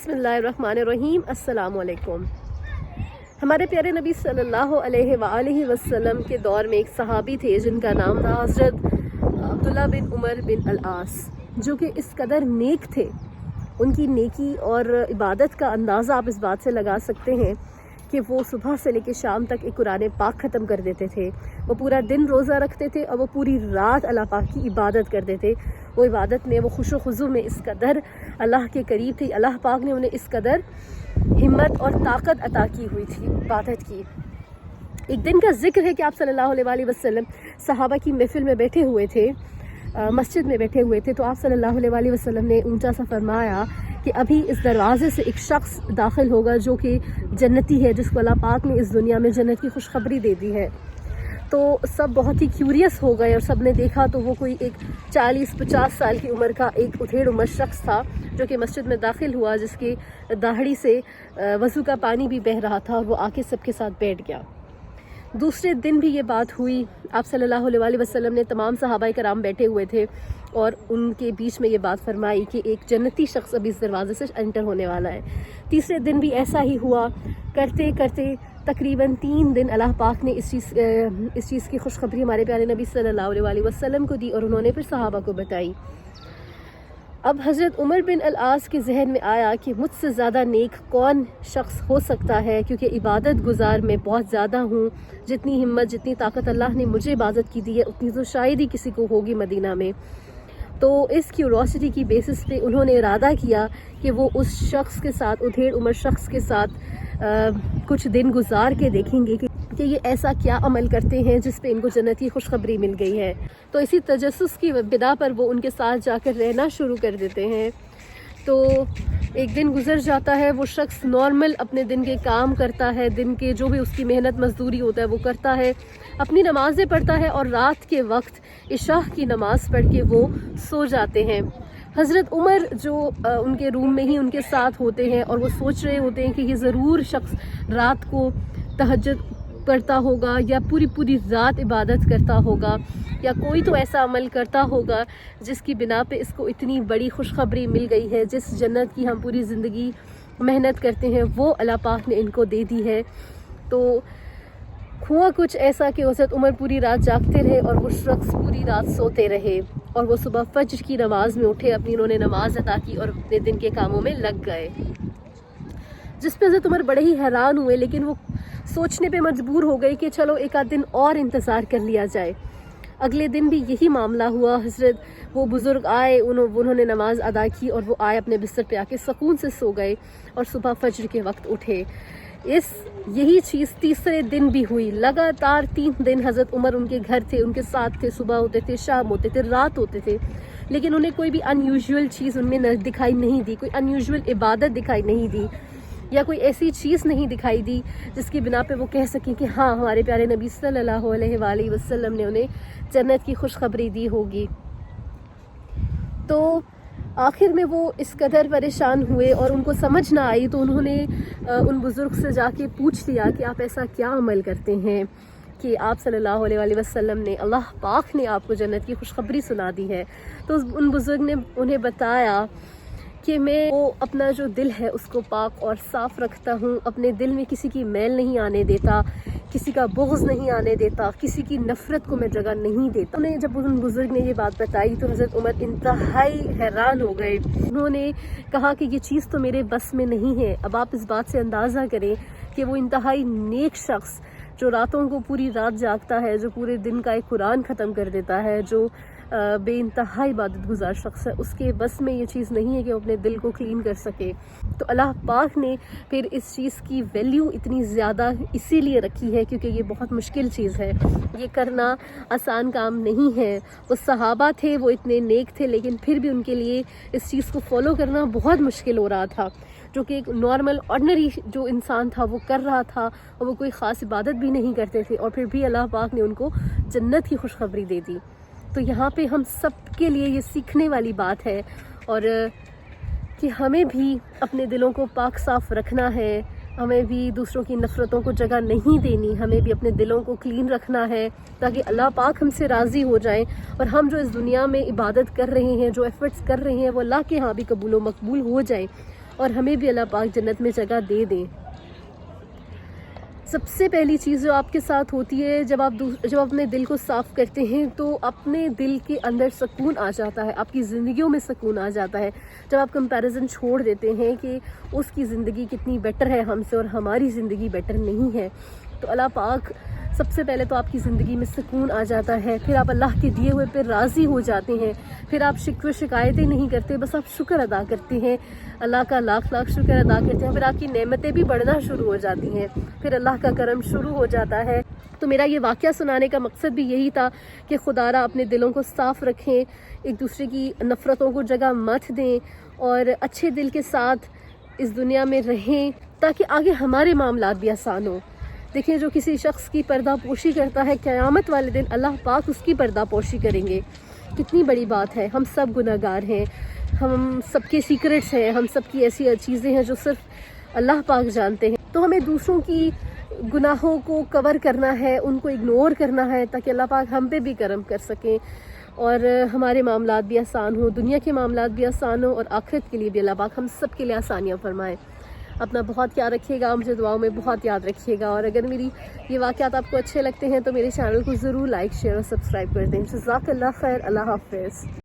बिस्मिल्लाहिर्रहमानिर्रहीम। अस्सलाम वालेकुम। हमारे प्यारे नबी सल्लल्लाहु अलैहि वसल्लम के दौर में एक सहाबी थे जिनका नाम था हज़रत अब्दुल्ला बिन उमर बिन अल-आस, जो कि इस कदर नेक थे। उनकी नेकी और इबादत का अंदाज़ा आप इस बात से लगा सकते हैं कि वो सुबह से लेकर शाम तक एक कुरान पाक ख़त्म कर देते थे। वो पूरा दिन रोज़ा रखते थे और वो पूरी रात अल्लाह पाक की इबादत करते थे। वो इबादत में, वो खुशो खुजू में इस कदर अल्लाह के करीब थे। अल्लाह पाक ने उन्हें इस कदर हिम्मत और ताकत अता की हुई थी इबादत की। एक दिन का जिक्र है कि आप सल्लल्लाहु अलैहि वसल्लम सहाबा की महफिल में बैठे हुए थे, मस्जिद में बैठे हुए थे। तो आप सल्लल्लाहु अलैहि वसल्लम ने ऊंचा सा फरमाया कि अभी इस दरवाज़े से एक शख्स दाखिल होगा जो कि जन्नती है, जिसको अल्लाह पाक ने इस दुनिया में जन्नत की खुशखबरी दे दी है। तो सब बहुत ही क्यूरियस हो गए और सब ने देखा तो वो कोई एक 40-50 साल की उम्र का एक उथेड़ उम्र शख्स था जो कि मस्जिद में दाखिल हुआ, जिसकी दाढ़ी से वज़ू का पानी भी बह रहा था, और वो आके सबके साथ बैठ गया। दूसरे दिन भी ये बात हुई। आप सल्लल्लाहु अलैहि वसल्लम ने तमाम सहाबाए कराम बैठे हुए थे और उनके बीच में ये बात फरमाई कि एक जन्नती शख्स अभी इस दरवाज़े से एंटर होने वाला है। तीसरे दिन भी ऐसा ही हुआ। करते करते तकरीबन 3 दिन अल्लाह पाक ने इस चीज़ की खुशखबरी हमारे प्यारे नबी सल्लल्लाहु अलैहि वसल्लम को दी और उन्होंने फिर सहाबा को बताई। अब हज़रत उमर बिन अल-आस के जहन में आया कि मुझसे ज़्यादा नेक कौन शख्स हो सकता है, क्योंकि इबादत गुजार मैं बहुत ज़्यादा हूँ। जितनी हिम्मत, जितनी ताकत अल्लाह ने मुझे इबादत की दी है, उतनी तो शायद ही किसी को होगी मदीना में। तो इस क्यूरोसिटी की बेसिस पे उन्होंने इरादा किया कि वो उस शख्स के साथ, उधेड़ उम्र शख्स के साथ कुछ दिन गुजार के देखेंगे कि ये ऐसा क्या अमल करते हैं जिस पे इनको जन्नत की खुशखबरी मिल गई है। तो इसी तजस्सुस की बिना पर वो उनके साथ जाकर रहना शुरू कर देते हैं। तो एक दिन गुजर जाता है, वो शख्स नॉर्मल अपने दिन के काम करता है, दिन के जो भी उसकी मेहनत मजदूरी होता है वो करता है, अपनी नमाज़ें पढ़ता है और रात के वक्त इशा की नमाज़ पढ़ के वो सो जाते हैं। हज़रत उमर जो उनके रूम में ही उनके साथ होते हैं और वो सोच रहे होते हैं कि ये ज़रूर शख्स रात को तहज्जुद करता होगा या पूरी पूरी रात इबादत करता होगा या कोई तो ऐसा अमल करता होगा जिसकी बिना पे इसको इतनी बड़ी खुशखबरी मिल गई है। जिस जन्नत की हम पूरी ज़िंदगी मेहनत करते हैं वो अल्लाह पाक ने इनको दे दी है। तो हुआ कुछ ऐसा कि हज़रत उमर पूरी रात जागते रहे और वो शख्स पूरी रात सोते रहे और वो सुबह फज्र की नमाज में उठे, अपनी उन्होंने नमाज अदा की और अपने दिन के कामों में लग गए। जिस पे हज़रत उमर बड़े ही हैरान हुए, लेकिन वो सोचने पे मजबूर हो गए कि चलो एक आध दिन और इंतज़ार कर लिया जाए। अगले दिन भी यही मामला हुआ। हज़रत वो बुज़ुर्ग आए, उन्होंने नमाज अदा की और वो आए अपने बिस्तर पे आके सुकून से सो गए और सुबह फज्र के वक्त उठे। यही चीज़ तीसरे दिन भी हुई। लगातार 3 दिन हज़रत उमर उनके घर थे, उनके साथ थे, सुबह होते थे, शाम होते थे, रात होते थे, लेकिन उन्हें कोई भी अनयूजुअल चीज़ उनमें दिखाई नहीं दी, कोई अनयूजुअल इबादत दिखाई नहीं दी या कोई ऐसी चीज़ नहीं दिखाई दी जिसकी बिना पे वो कह सकें कि हाँ, हमारे प्यारे नबी सल्लल्लाहु अलैहि वसल्लम ने उन्हें जन्नत की खुशखबरी दी होगी। तो आखिर में वो इस कदर परेशान हुए और उनको समझ ना आई, तो उन्होंने उन बुज़ुर्ग से जाके पूछ लिया कि आप ऐसा क्या अमल करते हैं कि आप सल्लल्लाहु अलैहि वसल्लम ने, अल्लाह पाक ने आपको जन्नत की खुशखबरी सुना दी है। तो उन बुज़ुर्ग ने उन्हें बताया कि मैं वो अपना जो दिल है उसको पाक और साफ़ रखता हूँ, अपने दिल में किसी की मैल नहीं आने देता, किसी का बुग़्ज़ नहीं आने देता, किसी की नफ़रत को मैं जगह नहीं देता। उन्हें जब उन बुज़ुर्ग ने ये बात बताई तो हज़रत उमर इंतहाई हैरान हो गए। उन्होंने कहा कि ये चीज़ तो मेरे बस में नहीं है। अब आप इस बात से अंदाज़ा करें कि वो इंतहाई नेक शख्स जो रातों को पूरी रात जागता है, जो पूरे दिन का एक कुरान ख़त्म कर देता है, जो बेइंतहा इबादत गुजार शख्स है, उसके बस में ये चीज़ नहीं है कि वो अपने दिल को क्लीन कर सके। तो अल्लाह पाक ने फिर इस चीज़ की वैल्यू इतनी ज़्यादा इसीलिए रखी है क्योंकि ये बहुत मुश्किल चीज़ है, ये करना आसान काम नहीं है। वो सहाबा थे, वो इतने नेक थे, लेकिन फिर भी उनके लिए इस चीज़ को फॉलो करना बहुत मुश्किल हो रहा था, जो कि एक नॉर्मल ऑर्डिनरी जो इंसान था वो कर रहा था और वो कोई ख़ास इबादत भी नहीं करते थे, और फिर भी अल्लाह पाक ने उनको जन्नत की खुशखबरी दे दी। तो यहाँ पे हम सब के लिए ये सीखने वाली बात है और कि हमें भी अपने दिलों को पाक साफ़ रखना है, हमें भी दूसरों की नफ़रतों को जगह नहीं देनी, हमें भी अपने दिलों को क्लीन रखना है ताकि अल्लाह पाक हमसे राज़ी हो जाएं और हम जो इस दुनिया में इबादत कर रहे हैं, जो एफ़र्ट्स कर रहे हैं, वो अल्लाह के यहाँ भी कबूल व मकबूल हो जाएं اور ہمیں بھی اللہ پاک جنت میں جگہ دے دیں۔ سب سے پہلی چیز جو آپ کے ساتھ ہوتی ہے جب آپ اپنے دل کو صاف کرتے ہیں تو اپنے دل کے اندر سکون آ جاتا ہے، آپ کی زندگیوں میں سکون آ جاتا ہے۔ جب آپ کمپیریزن چھوڑ دیتے ہیں کہ اس کی زندگی کتنی بیٹر ہے ہم سے اور ہماری زندگی بیٹر نہیں ہے، تو اللہ پاک سب سے پہلے تو آپ کی زندگی میں سکون آ جاتا ہے، پھر آپ اللہ کے دیے ہوئے پہ راضی ہو جاتے ہیں، پھر آپ شکوے شکایتیں نہیں کرتے، بس آپ شکر ادا کرتے ہیں، اللہ کا لاکھ لاکھ شکر ادا کرتے ہیں، پھر آپ کی نعمتیں بھی بڑھنا شروع ہو جاتی ہیں، پھر اللہ کا کرم شروع ہو جاتا ہے۔ تو میرا یہ واقعہ سنانے کا مقصد بھی یہی تھا کہ خدا را اپنے دلوں کو صاف رکھیں، ایک دوسرے کی نفرتوں کو جگہ مت دیں اور اچھے دل کے ساتھ اس دنیا میں رہیں تاکہ آگے ہمارے معاملات بھی آسان ہوں۔ دیکھیں جو کسی شخص کی پردہ پوشی کرتا ہے، قیامت والے دن اللہ پاک اس کی پردہ پوشی کریں گے۔ کتنی بڑی بات ہے، ہم سب گناہ گار ہیں، ہم سب کے سیکرٹس ہیں، ہم سب کی ایسی چیزیں ہیں جو صرف اللہ پاک جانتے ہیں، تو ہمیں دوسروں کی گناہوں کو کور کرنا ہے، ان کو اگنور کرنا ہے تاکہ اللہ پاک ہم پہ بھی کرم کر سکیں اور ہمارے معاملات بھی آسان ہوں، دنیا کے معاملات بھی آسان ہوں اور آخرت کے لیے بھی اللہ پاک ہم سب کے لیے آسانیاں فرمائیں۔ اپنا بہت خیال رکھیے گا، مجھے دعاؤں میں بہت یاد رکھیے گا، اور اگر میری یہ واقعات آپ کو اچھے لگتے ہیں تو میرے چینل کو ضرور لائک، شیئر اور سبسکرائب کر دیں۔ جزاک اللہ خیر، اللہ حافظ۔